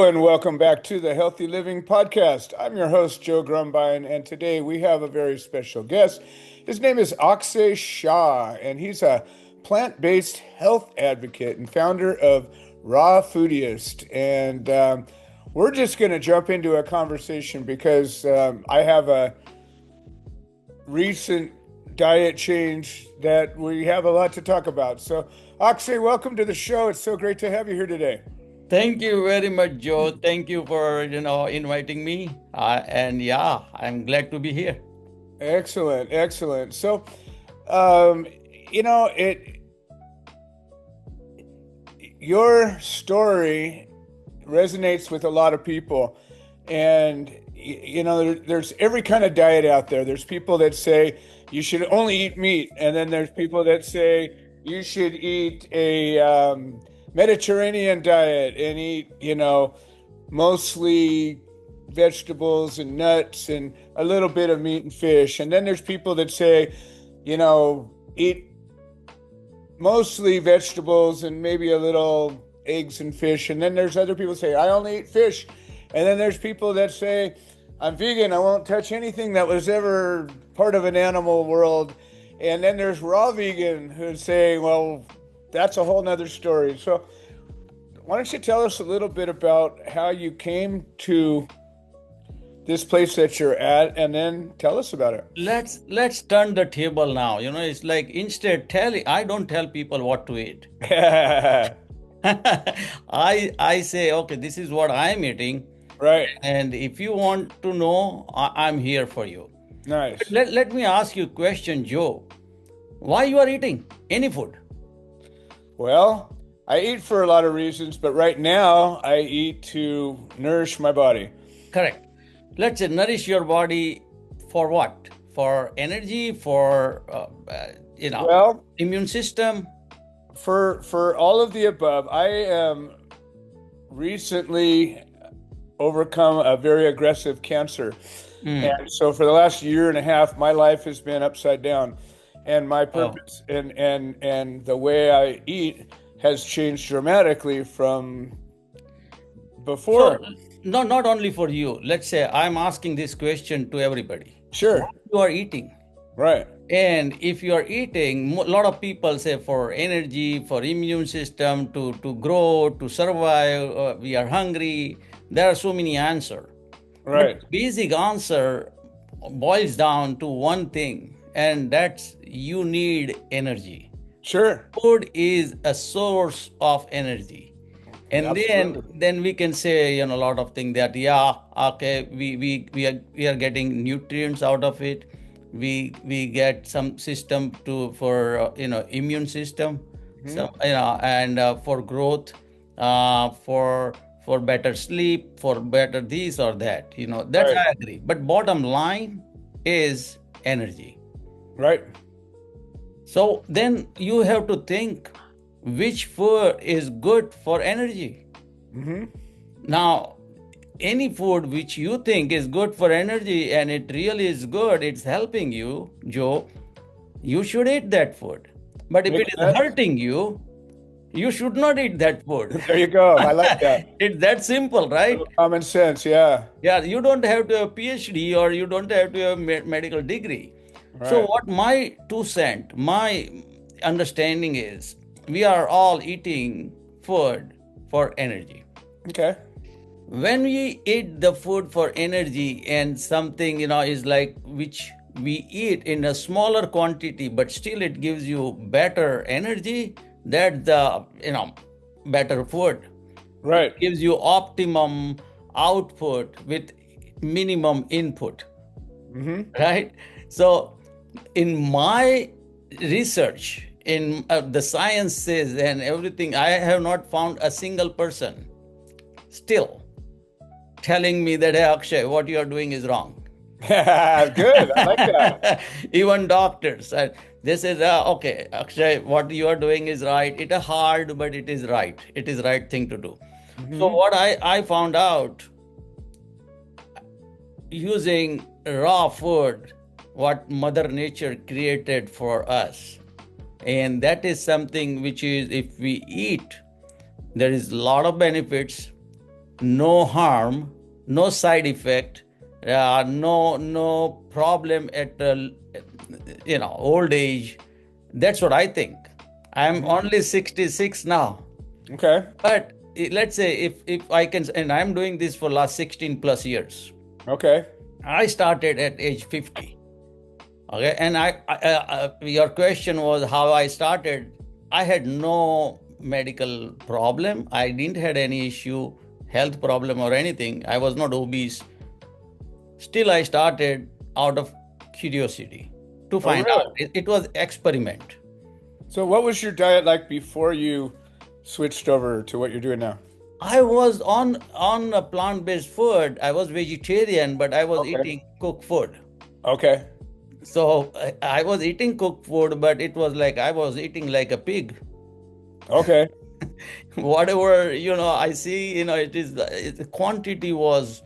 Hello and welcome back to the Healthy Living Podcast. I'm your host, Joe Grumbine, and today we have a very special guest. His name is Axay Shah, and he's a plant-based health advocate and founder of Raw Foodist. And we're just going to jump into a conversation because I have a recent diet change that we have a lot to talk about. So, Axay, welcome to the show. It's so great to have you here today. Thank you very much, Joe. Thank you for inviting me. And yeah, I'm glad to be here. Excellent, excellent. So, um, you know, it your story resonates with a lot of people, and there's every kind of diet out there. There's people that say you should only eat meat, and then there's people that say you should eat a Mediterranean diet and eat, mostly vegetables and nuts and a little bit of meat and fish. And then there's people that say, eat mostly vegetables and maybe a little eggs and fish. And then there's other people say, I only eat fish. And then there's people that say, I'm vegan. I won't touch anything that was ever part of an animal world. And then there's raw vegan who say, well, that's a whole nother story. So why don't you tell us a little bit about how you came to this place that you're at, and then tell us about it. Let's turn the table now. It's like instead I don't tell people what to eat. I say, okay, this is what I'm eating. Right. And if you want to know, I'm here for you. Nice. Let me ask you a question, Joe. Why you are eating any food? Well, I eat for a lot of reasons, but right now I eat to nourish my body. Correct. Let's say nourish your body for what? For energy, for immune system. For all of the above. I am recently overcome a very aggressive cancer. And so for the last year and a half, my life has been upside down. And my purpose and the way I eat has changed dramatically from before. So, no, not only for you. Let's say I'm asking this question to everybody. Sure. What you are eating. Right. And if you are eating, a lot of people say for energy, for immune system, to grow, to survive, we are hungry. There are so many answers. Right. But basic answer boils down to one thing, and that's you need energy. Sure. Food is a source of energy. And Absolutely. then we can say, a lot of things that, okay, we are getting nutrients out of it. We get some system for immune system, and for growth, for better sleep, for better this or that. That Right. I agree. But bottom line is energy. Right. So then you have to think which food is good for energy. Now, any food which you think is good for energy and it really is good, it's helping you, Joe, you should eat that food. But if it Makes is sense. hurting you, you should not eat that food. There you go. I like that. It's that simple, right? Common sense. Yeah. Yeah, you don't have to have a PhD or you don't have to have a medical degree. So Right. what my 2 cent, my understanding is, we are all eating food for energy. Okay. When we eat the food for energy and something, is like which we eat in a smaller quantity, but still it gives you better energy, that's the, better food. Right. It gives you optimum output with minimum input. Right? So, in my research, in the sciences and everything, I have not found a single person still telling me that, hey, Akshay, what you are doing is wrong. Good. I like that. Even doctors, they say, okay, Akshay, what you are doing is right. It is hard, but it is right. It is right thing to do. So what I found out, using raw food, what Mother Nature created for us. And that is something which is, if we eat, there is a lot of benefits. no harm, no side effect, no problem at old age. That's what I think. I'm only 66 now, Okay. but let's say if I can, and I'm doing this for last 16 plus years. Okay. I started at age 50. Okay, and your question was how I started. I had no medical problem. I didn't had any issue, health problem or anything. I was not obese. Still, I started out of curiosity to Oh, find really? out. It was experiment. So, what was your diet like before you switched over to what you're doing now? I was on a plant-based food. I was vegetarian, but I was Okay. eating cooked food. Okay. So I was eating cooked food, but it was like I was eating like a pig. Okay. Whatever I see, the quantity was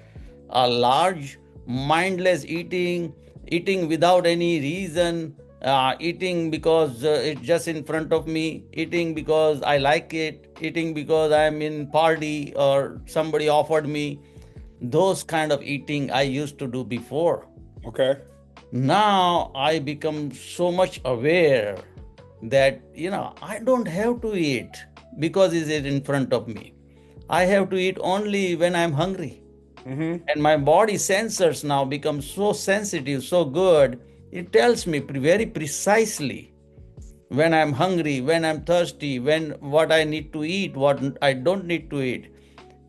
large, mindless eating without any reason, eating because it's just in front of me, eating because I like it, eating because I'm in party or somebody offered me. Those kind of eating I used to do before. Okay. Now I become so much aware that I don't have to eat because it's in front of me. I have to eat only when I'm hungry. And my body sensors now become so sensitive, so good. It tells me very precisely when I'm hungry, when I'm thirsty, when what I need to eat, what I don't need to eat.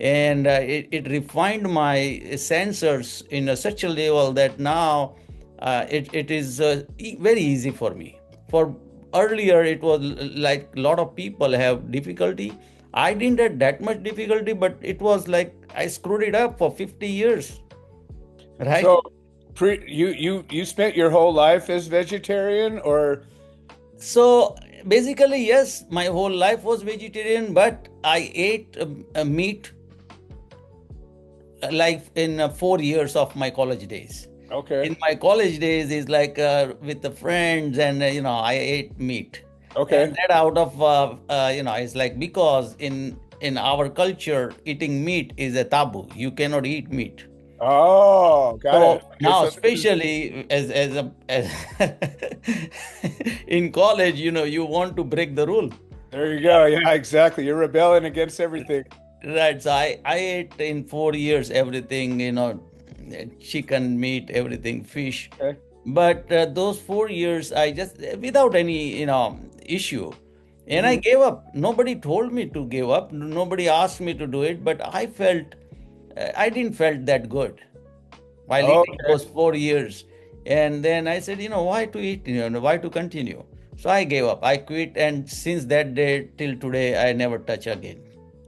And it refined my sensors in such a level that now it is very easy for me. For earlier, it was like a lot of people have difficulty. I didn't have that much difficulty, but it was like I screwed it up for 50 years, right? So, you spent your whole life as vegetarian, or So basically, yes, my whole life was vegetarian, but I ate meat like in 4 years of my college days. okay, In my college days, is like with the friends, and I ate meat, okay. and that out of it's like because in our culture, eating meat is a taboo. You cannot eat meat. Oh, got it. So Okay, now, so this is especially as in college, you want to break the rule, there you go. Yeah, exactly. You're rebelling against everything. right? So I ate in 4 years everything, chicken, meat, everything, fish. Okay. But those 4 years, I just without any issue, and I hmm gave up. Nobody told me to give up. Nobody asked me to do it, but I didn't felt that good while eating Okay, those 4 years. And then I said, why to eat, why to continue? So I gave up. I quit. And since that day till today, I never touch again.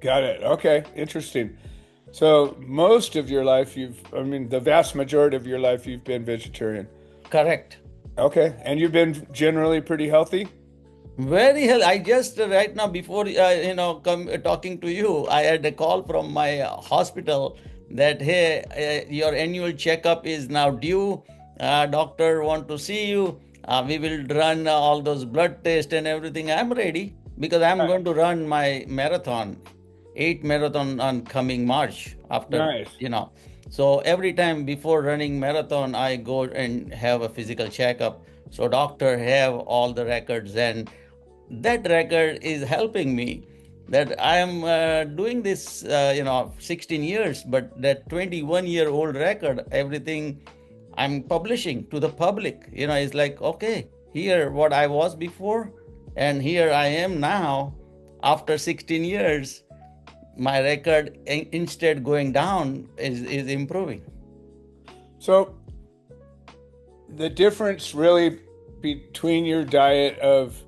got it. Okay, interesting. So most of your life, I mean, the vast majority of your life, you've been vegetarian. Correct. Okay, and you've been generally pretty healthy? Very hell. I just right now before come talking to you, I had a call from my hospital that hey, your annual checkup is now due. Doctor want to see you. We will run all those blood tests and everything. I'm ready because I'm going to run my marathon, 8 marathon on coming March after Nice. So every time before running marathon, I go and have a physical checkup. So doctor have all the records, and that record is helping me that I am doing this 16 years, but that 21-year-old record, everything I'm publishing to the public, it's like, okay, here what I was before, and here I am now after 16 years. My record instead going down is improving. So the difference really between your diet of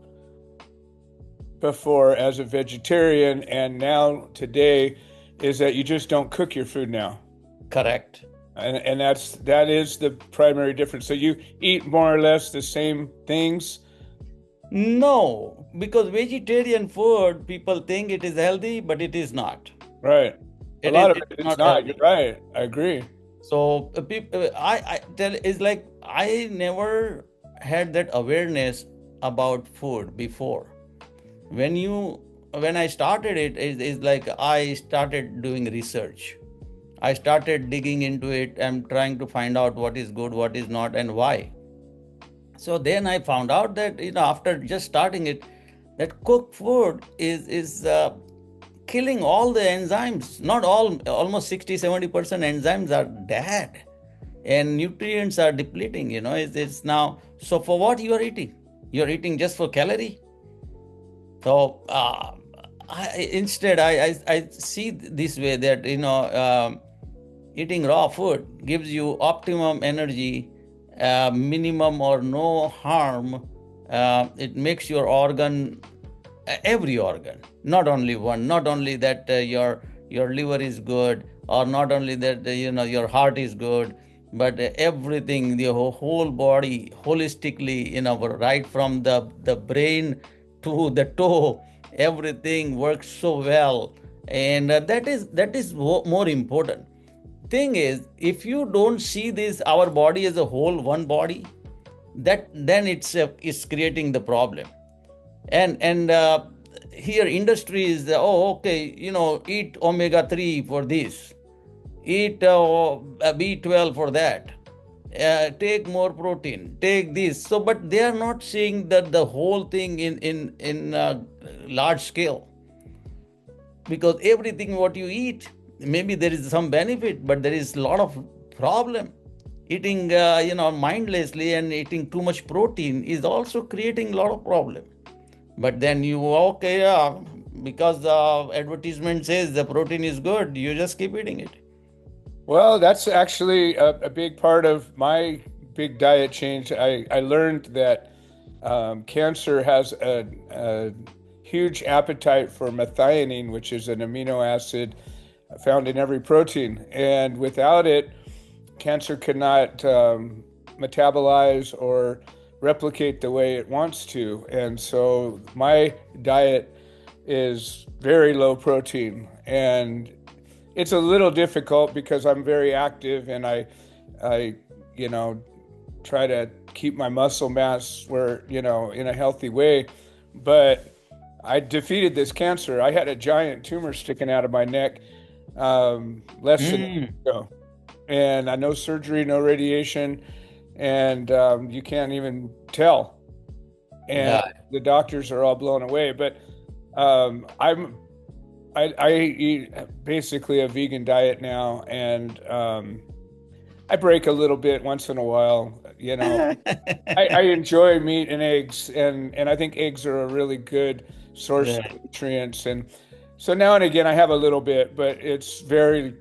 before as a vegetarian and now today is that you just don't cook your food now. Correct. And that is the primary difference. So you eat more or less the same things. No, because vegetarian food, people think it is healthy, but it is not. Right. A It is lot of it's it it's not not. You're healthy. right. I agree. So people, I tell it's like I never had that awareness about food before. When I started it, is like I started doing research. I started digging into it. I'm trying to find out what is good, what is not, and why. So then I found out that, after just starting it, that cooked food is killing all the enzymes. Not all, almost 60-70% enzymes are dead, and nutrients are depleting. It's now. So for what you are eating? You're eating just for calorie. So instead, I see this way that eating raw food gives you optimum energy, minimum or no harm. It makes your organ, every organ, not only one, not only that your liver is good, or not only that your heart is good, but everything, the whole body holistically, right from the brain to the toe, everything works so well. And that is more important. Thing is, if you don't see this, our body as a whole, one body, that then it's creating the problem. And here industry is, oh, okay, eat omega-3 for this, eat B12 for that, take more protein, take this. So but they are not seeing that the whole thing in large scale. Because everything what you eat, maybe there is some benefit, but there is a lot of problem. Eating mindlessly and eating too much protein is also creating a lot of problem. But then because the advertisement says the protein is good, you just keep eating it. Well, that's actually a big part of my big diet change. I learned that cancer has a huge appetite for methionine, which is an amino acid found in every protein. And without it, cancer cannot metabolize or replicate the way it wants to. And so my diet is very low protein, and it's a little difficult because I'm very active, and I try to keep my muscle mass where, in a healthy way. But I defeated this cancer. I had a giant tumor sticking out of my neck less than a year ago, and no surgery, no radiation, and you can't even tell. And the doctors are all blown away. But I eat basically a vegan diet now, and I break a little bit once in a while. I enjoy meat and eggs, and I think eggs are a really good source of nutrients. And so now and again I have a little bit, but it's very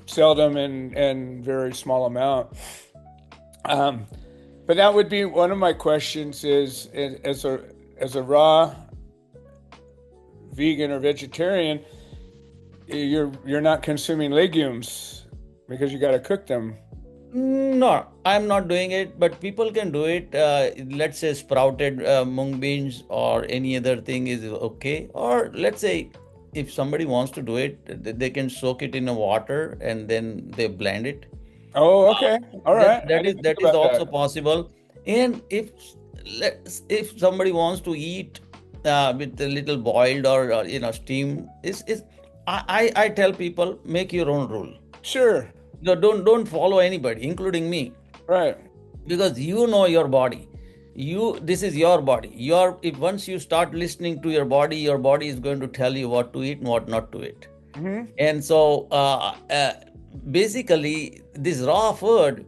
seldom and very small amount. But that would be one of my questions: is as a raw vegan or vegetarian, you're not consuming legumes because you got to cook them. No, I'm not doing it, but people can do it. Let's say sprouted mung beans or any other thing is okay. Or let's say if somebody wants to do it, they can soak it in a water and then they blend it. Oh, okay. All right. That is also possible. And if somebody wants to eat with a little boiled or steam, I tell people, make your own rule. Sure. No, don't follow anybody, including me. Right. Because your body. This is your body. If once you start listening to your body is going to tell you what to eat and what not to eat. Mm-hmm. And so basically, this raw food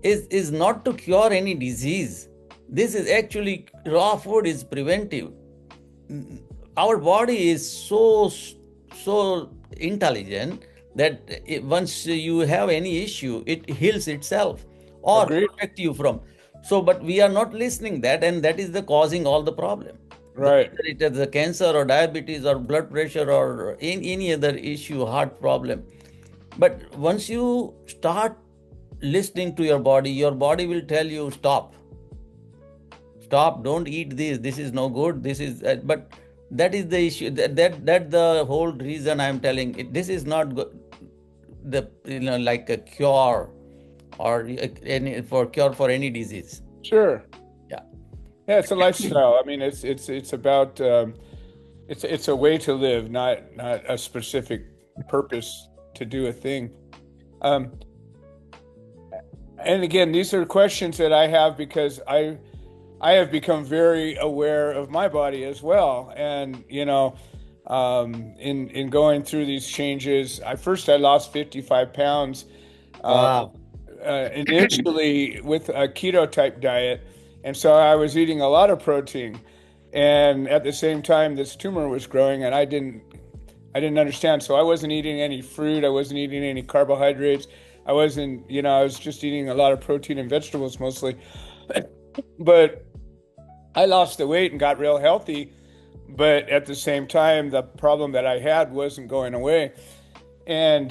is not to cure any disease. This is actually, raw food is preventive. Our body is so intelligent that once you have any issue, it heals itself or protect you from. So, but we are not listening that, and that is the causing all the problem. Right. Whether it is the cancer or diabetes or blood pressure or any other issue, heart problem. But once you start listening to your body will tell you, stop, don't eat this. This is no good. This is, but that is the issue. That the whole reason I'm telling it. This is not like a cure or cure for any disease. Sure. Yeah. Yeah, it's a lifestyle. I mean, it's about it's a way to live, not a specific purpose to do a thing. Um, and again, these are questions that I have because I have become very aware of my body as well. And, in going through these changes, I lost 55 pounds uh, Wow. initially with a keto type diet. And so I was eating a lot of protein. And at the same time, this tumor was growing, and I didn't understand. So I wasn't eating any fruit. I wasn't eating any carbohydrates. I wasn't, I was just eating a lot of protein and vegetables mostly. But I lost the weight and got real healthy. But at the same time, the problem that I had wasn't going away. And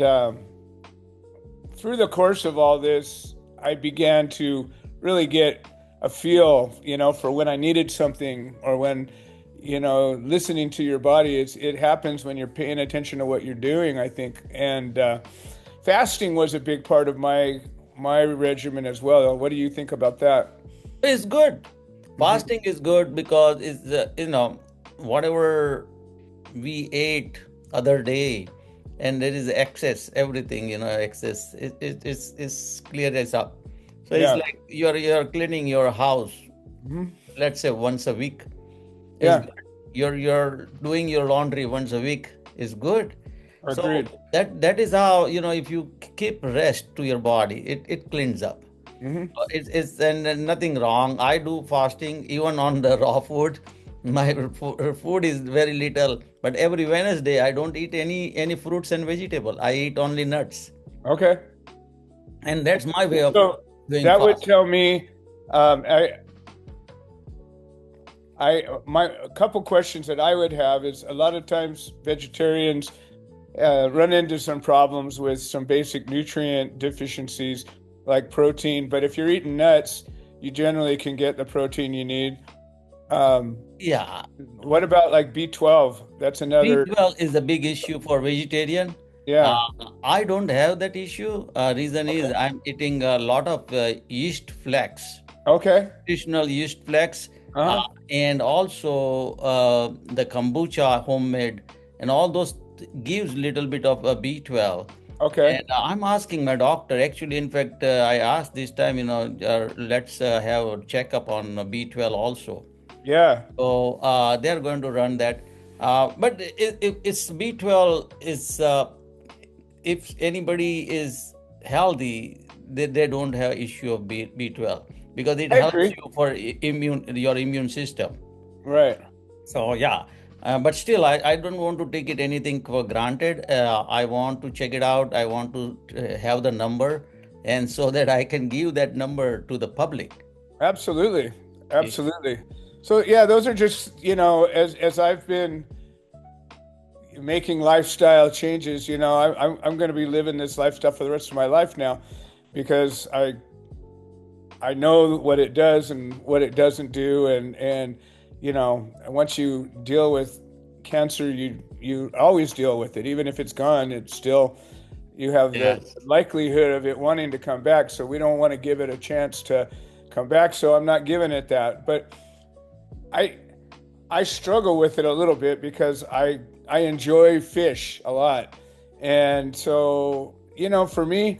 through the course of all this, I began to really get a feel, for when I needed something, or when, listening to your body. It happens when you're paying attention to what you're doing, I think. And fasting was a big part of my regimen as well. What do you think about that? It's good. Hmm. Fasting is good because it's whatever we ate other day, and there is excess, everything, excess. It's clear as up. So it's Yeah. like you're cleaning your house, Hmm. let's say once a week. Is Yeah. good. You're doing your laundry once a week is good. So Agreed. that is how, if you keep rest to your body, it cleans up. Hmm. It's and nothing wrong. I do fasting even on the raw food. My food is very little, but every Wednesday I don't eat any fruits and vegetable. I eat only nuts, Okay. and that's my way of So doing that would fast. tell me, um, my a couple questions that I would have is, a lot of times vegetarians run into some problems with some basic nutrient deficiencies like protein. But if you're eating nuts, you generally can get the protein you need. Um, Yeah, what about like B12? That's another. B12 is a big issue for vegetarian. Yeah. I don't have that issue. Reason is Okay. I'm eating a lot of yeast flax, Okay. nutritional yeast flax, Uh-huh. and also the kombucha homemade, and all those gives little bit of B12. Okay. And I'm asking my doctor. Actually, in fact, I asked this time, let's have a checkup on B12 also. Yeah. So they're going to run that. But it's B12 is if anybody is healthy, they don't have issue of B12 because it I helps agree. you for your immune system. Right. So yeah, but still, I don't want to take it anything for granted. I want to check it out. I want to have the number, and so that I can give that number to the public. Absolutely. Absolutely. So yeah, those are just, as I've been making lifestyle changes, I'm going to be living this lifestyle for the rest of my life now, because I know what it does and what it doesn't do. And once you deal with cancer, you always deal with it. Even if it's gone, it's still, you have the Yes. likelihood of it wanting to come back. So we don't want to give it a chance to come back. So I'm not giving it that. But I I struggle with it a little bit because I enjoy fish a lot. And so, for me,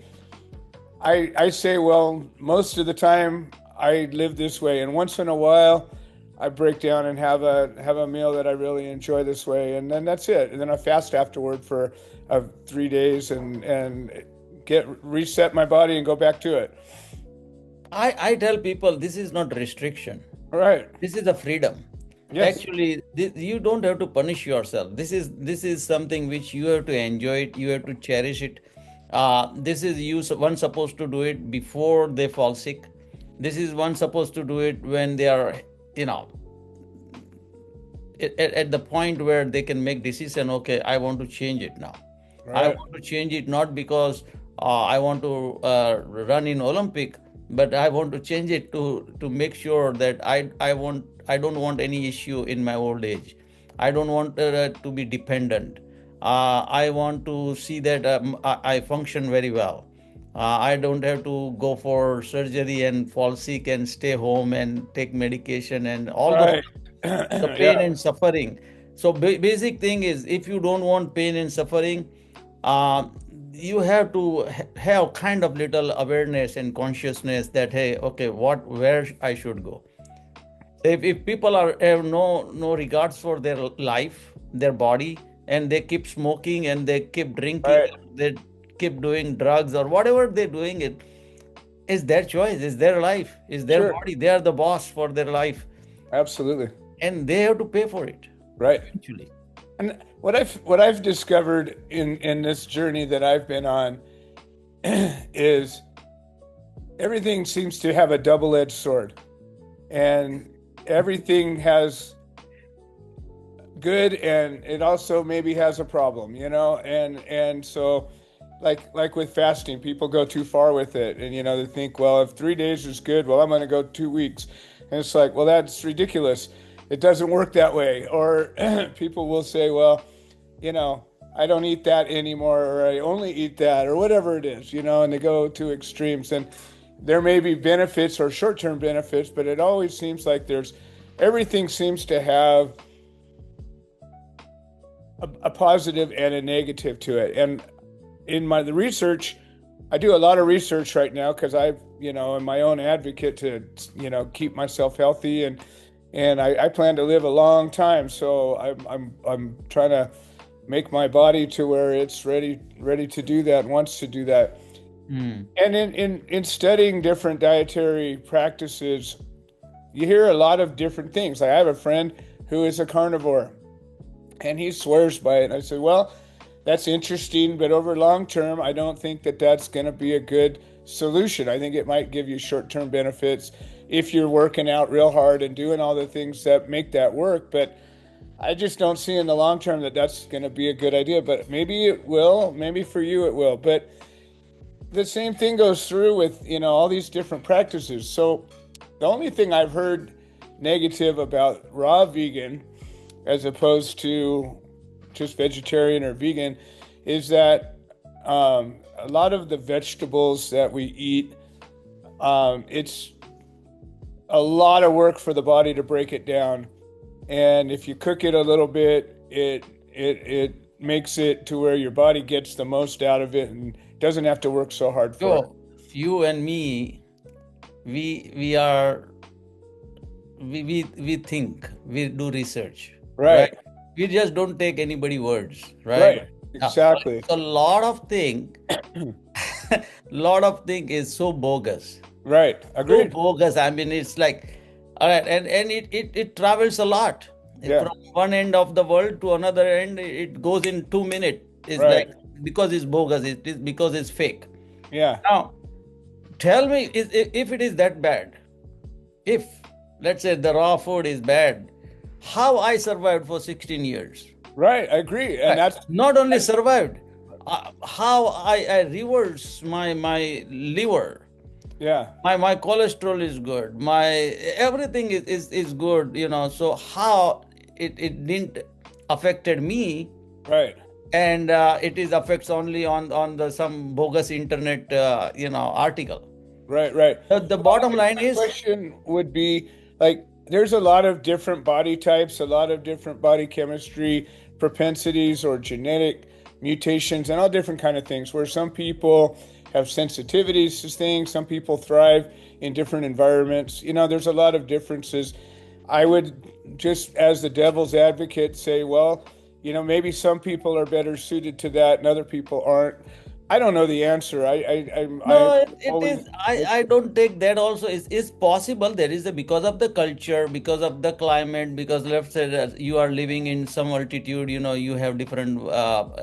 I say, well, most of the time I live this way, and once in a while I break down and have a meal that I really enjoy this way, and then that's it. And then I fast afterward for 3 days, and get reset my body and go back to it. I tell people this is not restriction. All right. This is a freedom. Yes. Actually, you don't have to punish yourself. This is something which you have to enjoy it. You have to cherish it. This is one supposed to do it before they fall sick. This is one supposed to do it when they are, you know, at the point where they can make decision. Okay, I want to change it now. I Right. want to change it not because I want to run in Olympic, but I want to change it to make sure that I don't want any issue in my old age. I don't want to be dependent. I want to see that I function very well. I don't have to go for surgery and fall sick and stay home and take medication and all those Right. stuff, the Yeah. pain and suffering. So basic thing is, if you don't want pain and suffering, uh, you have to have kind of little awareness and consciousness that, hey, okay, where I should go. If people have no regards for their life, their body, and they keep smoking and they keep drinking, Right. they keep doing drugs or whatever they're doing, it is their choice, is their life, is their Sure. body. They are the boss for their life, Absolutely. and they have to pay for it Right. eventually. And what I've discovered in this journey that I've been on is everything seems to have a double-edged sword, and everything has good, and it also maybe has a problem, and so like with fasting, people go too far with it, and they think, well, if 3 days is good, well, I'm going to go 2 weeks, and it's like, well, that's ridiculous. It doesn't work that way. Or people will say, well, I don't eat that anymore, or I only eat that, or whatever it is, and they go to extremes. And there may be benefits or short-term benefits, but it always seems like everything seems to have a positive and a negative to it. And in the research, I do a lot of research right now because I'm my own advocate to, keep myself healthy, and I plan to live a long time. So I'm trying to make my body to where it's ready to do that, wants to do that. And in studying different dietary practices, you hear a lot of different things. Like, I have a friend who is a carnivore, and he swears by it. And I said, well, that's interesting, but over long term, I don't think that that's going to be a good solution. I think it might give you short-term benefits if you're working out real hard and doing all the things that make that work. But I just don't see in the long term that that's going to be a good idea. But maybe it will. Maybe for you it will. But the same thing goes through with, all these different practices. So the only thing I've heard negative about raw vegan, as opposed to just vegetarian or vegan, is that a lot of the vegetables that we eat, it's a lot of work for the body to break it down. And if you cook it a little bit, it makes it to where your body gets the most out of it and doesn't have to work so hard for it. So you and me, we think, we do research, Right. We just don't take anybody words, right? Right. Exactly. So a lot of thing is so bogus. Right. So Agreed. bogus. I mean, it's like, all right, and it travels a lot. Yeah. From one end of the world to another end, it goes in 2 minutes. It's Right. like, because it's bogus, it is because it's fake. Yeah. Now, tell me, if it is that bad, if, let's say, the raw food is bad, how I survived for 16 years. Right. I agree. And that's Not only survived, how I reverse my liver. yeah. My cholesterol is good. My everything is good, So how it didn't affected me, Right. and it is affects only on the some bogus internet article. Right. Right. The bottom line My is, question would be, like, there's a lot of different body types, a lot of different body chemistry, propensities, or genetic mutations, and all different kind of things, where some people have sensitivities to things, some people thrive in different environments. There's a lot of differences. I would, just as the devil's advocate, say, well, maybe some people are better suited to that and other people aren't. I don't know the answer. no, it is. I don't take that also. Is possible. There is because of the culture, because of the climate, because let's say that you are living in some altitude, you have different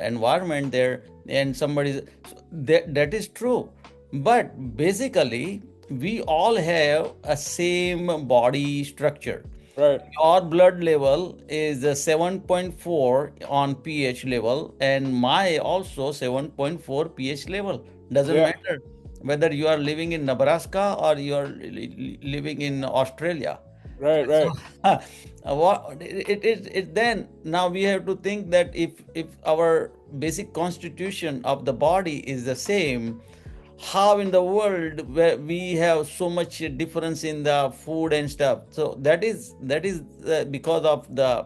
environment there, and that is true. But basically, we all have a same body structure. Right. Your blood level is 7.4 on pH level, and my also 7.4 pH level. Doesn't Yeah. matter whether you are living in Nebraska or you are living in Australia. Right. Right. Then now we have to think that if our basic constitution of the body is the same, how in the world where we have so much difference in the food and stuff. So that is because of the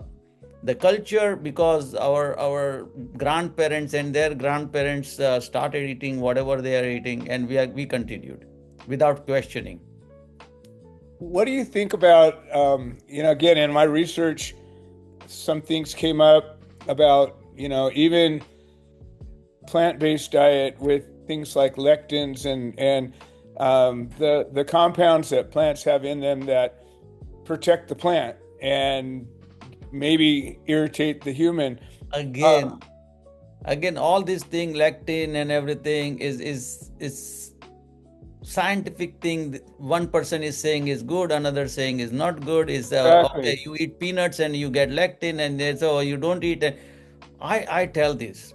the culture, because our grandparents and their grandparents started eating whatever they are eating, and we continued without questioning. What do you think about, again, in my research, some things came up about, even plant-based diet with things like lectins and the compounds that plants have in them that protect the plant and maybe irritate the human. Again, all this thing, lectin and everything, is scientific thing. One person is saying is good, another saying is not good. Is Exactly. okay, you eat peanuts and you get lectin, and so you don't eat it. I tell this,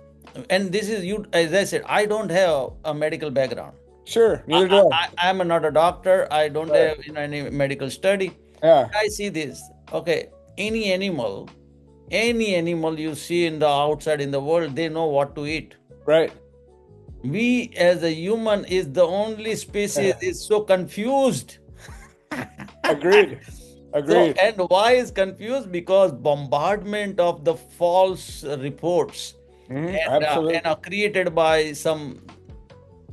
and this is, you, as I said, I don't have a medical background. Sure, neither do I am not a doctor. I don't Right. have any medical study. Yeah. I see this. Okay, any animal you see in the outside in the world, they know what to eat. Right. We as a human is the only species is so confused. Agreed. So, Agreed. and why is confused? Because bombardment of the false reports Absolutely. and are created by some,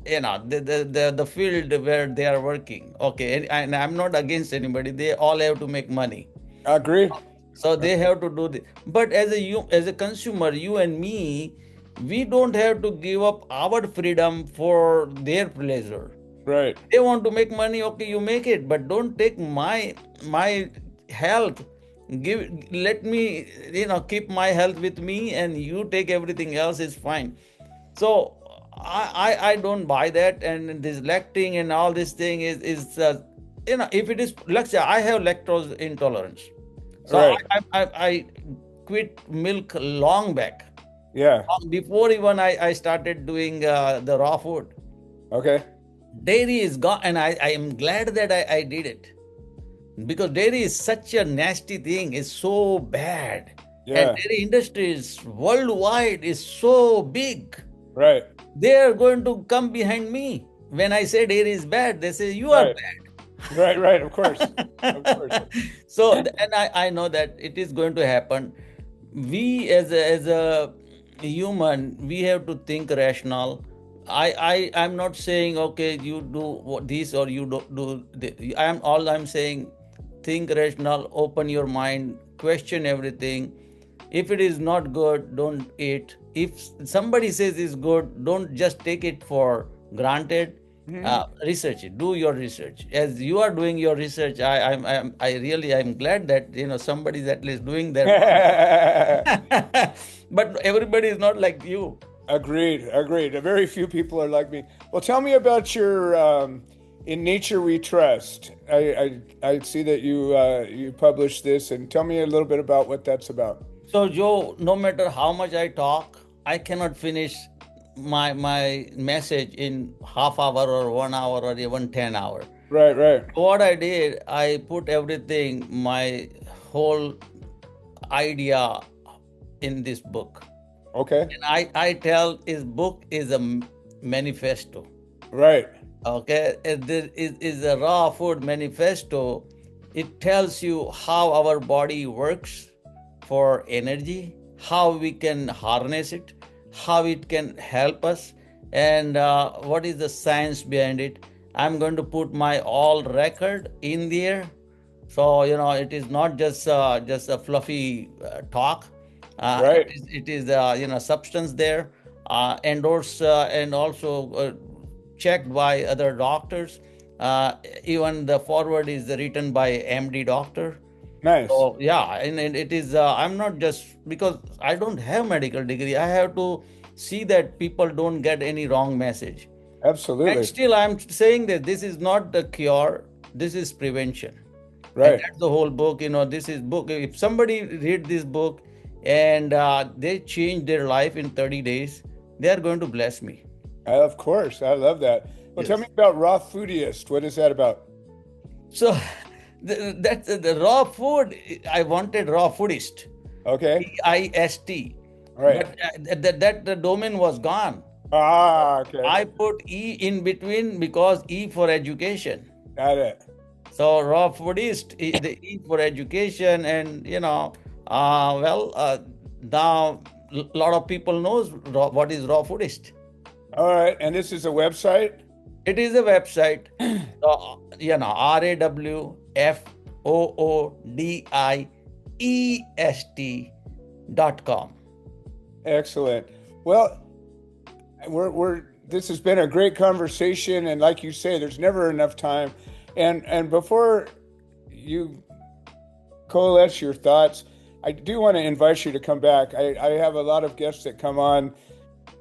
the field where they are working. Okay, and I'm not against anybody. They all have to make money. Agreed. So they have to do this. But as a consumer, you and me, we don't have to give up our freedom for their pleasure. Right. They want to make money, okay, you make it, but don't take my health. Let me, keep my health with me, and you take everything else is fine. So I don't buy that, and this lacting and all this thing is if it is, let's say I have lactose intolerance. So Right. I quit milk long back. Yeah. Before even I started doing the raw food. Okay. Dairy is gone, and I am glad that I did it, because dairy is such a nasty thing. It's so bad. Yeah. And dairy industry is worldwide is so big. Right. They are going to come behind me. When I say dairy is bad, they say you are Right. bad. Right. Of course. Of course. So, and I know that it is going to happen. We as a human, we have to think rational. I'm not saying okay, you do this or you don't do this. I'm saying, think rational, open your mind, question everything. If it is not good, don't eat. If somebody says it's good, don't just take it for granted. Research it. Do your research. As you are doing your research, I'm glad that somebody is at least doing their part. But everybody is not like you. Agreed. Very few people are like me. Well, tell me about your In Nature We Trust. I see that you published this, and tell me a little bit about what that's about. So, Joe, no matter how much I talk, I cannot finish my message in half hour or 1 hour or even 10 hours. Right. What I did, I put everything, my whole idea in this book. Okay. And I tell this book is a manifesto. Right. Okay. It is a raw food manifesto. It tells you how our body works for energy, how we can harness it, how it can help us, and what is the science behind it. I'm going to put my all record in there, so it is not just a fluffy talk. Right. It is substance there, endorsed and also checked by other doctors. Even the forward is written by MD doctor. Nice. So yeah, and it is. I'm not just because I don't have medical degree. I have to see that people don't get any wrong message. Absolutely. And still, I'm saying that this is not the cure. This is prevention. Right. And that's the whole book. This is book. If somebody read this book and they change their life in 30 days, they are going to bless me. Of course, I love that. Well, tell me about Raw Foodist. What is that about? So. That's the raw food. I wanted Raw Foodist. Okay. EIST. Right. But that the domain was gone. Okay. I put E in between because E for education. Got it. So Raw Foodist, the E for education, and Now a lot of people knows what is Raw Foodist. All right. And this is a website? It is a website, RAWFOODIEST.com. Excellent. Well, we're this has been a great conversation, and like you say, there's never enough time. And before you coalesce your thoughts, I do want to invite you to come back. I have a lot of guests that come on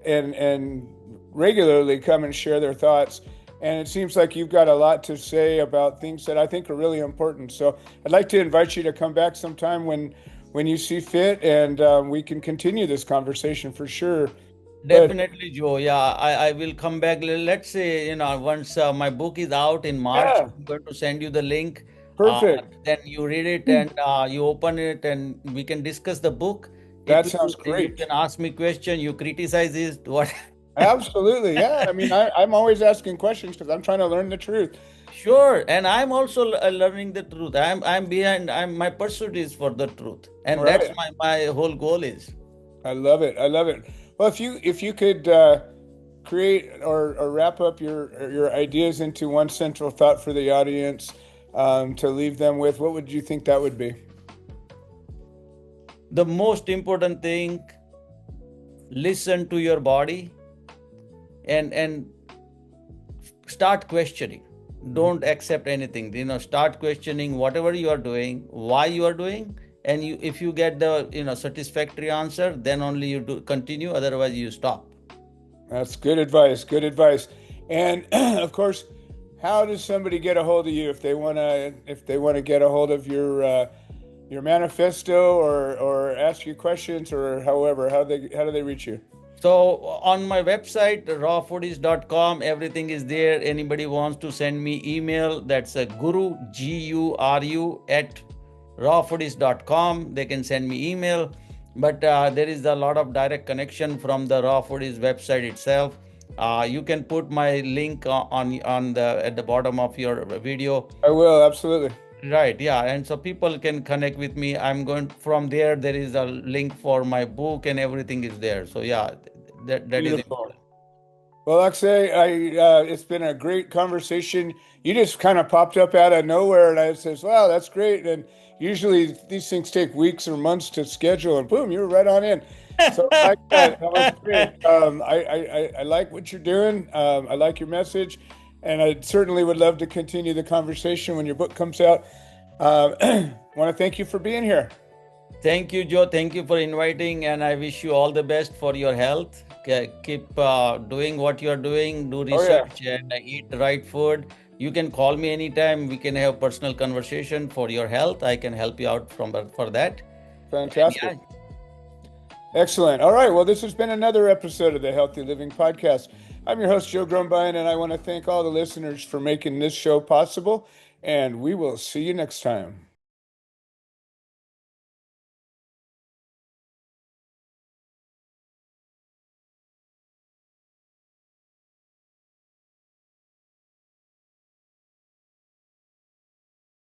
and regularly come and share their thoughts. And it seems like you've got a lot to say about things that I think are really important. So I'd like to invite you to come back sometime when you see fit, and we can continue this conversation for sure. Definitely, Joe. Yeah, I will come back. Let's say, once my book is out in March, Yeah, I'm going to send you the link. perfect. Then you read it and you open it and we can discuss the book. That sounds You great. can ask me question, you criticize it, what? Absolutely. Yeah. I mean, I'm always asking questions because I'm trying to learn the truth. Sure. And I'm also learning the truth. I'm behind, my pursuit is for the truth. And that's Right. my whole goal is. I love it. I love it. Well, if you could create or wrap up your ideas into one central thought for the audience to leave them with, what would you think that would be? The most important thing, listen to your body and start questioning. Don't accept anything. Start questioning whatever you are doing, why you are doing, and if you get the satisfactory answer, then only you do continue. Otherwise, you stop. That's good advice. Good advice. And of course, how does somebody get a hold of you if they want to get a hold of your manifesto or ask you questions or however how do they reach you? So on my website, rawfoodist.com, everything is there. Anybody wants to send me email, that's a guru, GURU at rawfoodist.com. They can send me email. But there is a lot of direct connection from the Raw Foodist website itself. You can put my link on the at the bottom of your video. I will, absolutely. Right, yeah. And so people can connect with me. I'm going from there. There is a link for my book and everything is there. So yeah, that is Beautiful. important. Well, Axay, it's been a great conversation. You just kind of popped up out of nowhere, and I says, "Wow, that's great." And usually these things take weeks or months to schedule, and boom, you were right on in. So I like that. That was great. I like what you're doing. I like your message, and I certainly would love to continue the conversation when your book comes out. Want to thank you for being here. Thank you, Joe. Thank you for inviting, and I wish you all the best for your health. Keep doing what you are doing. Do Oh yeah, research and eat the right food. You can call me anytime. We can have personal conversation for your health. I can help you out for that. And fantastic. yeah, Excellent. All right. Well, this has been another episode of the Healthy Living Podcast. I'm your host, Joe Grumbine, and I want to thank all the listeners for making this show possible. And we will see you next time.